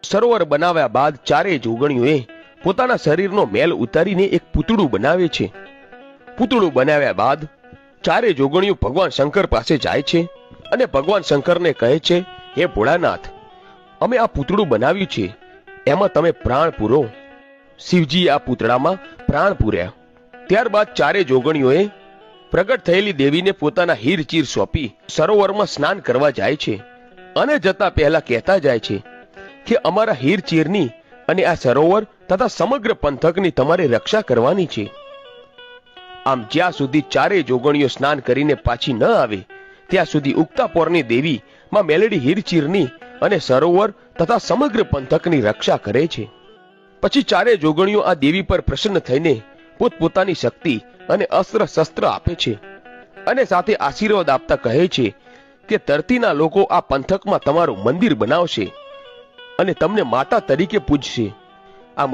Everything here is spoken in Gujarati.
સરોવર બનાવ્યા બાદ ચારેય જોગણીઓએ પોતાના શરીરનો મેલ ઉતારીને એક પૂતળું બનાવે છે. પૂતળું બનાવ્યા બાદ ચારેય જોગણીઓ ભગવાન શંકર પાસે જાય છે અને ભગવાન શંકરને કહે છે, હે ભોળાનાથ, અમે આ પૂતળું બનાવ્યું છે, એમાં તમે પ્રાણ પૂરો. શિવજીએ આ પૂતળામાં પ્રાણ પૂર્યા. ત્યારબાદ ચારેય જોગણીઓએ પ્રગટ થયેલી દેવીને પોતાના હીરચીર સોંપી સરોવરમાં સ્નાન કરવા જાય છે અને જતા પહેલા કહેતા જાય છે કે અમારા હીરચીરની અને આ સરોવર તથા સમગ્ર પંથકની તમારે રક્ષા કરવાની છે. આમ જ્યાં સુધી ચારેય જોગણીઓ સ્નાન કરીને પાછી ન આવે ત્યાં સુધી ઉગતા પોરની દેવી માં મેલડી હીરચીરની અને સરોવર તથા સમગ્ર પંથકની રક્ષા કરે છે. પછી ચારેય જોગણીઓ આ દેવી પર પ્રસન્ન થઈને પોતપોતાની શક્તિ અને અસ્ત્ર શસ્ત્ર આપે છે અને સાથે આશીર્વાદ આપતા કહે છે કે ધરતીના લોકો આ પંથકમાં તમારું મંદિર બનાવશે અને તમને માતા તરીકે પૂજશે. આમ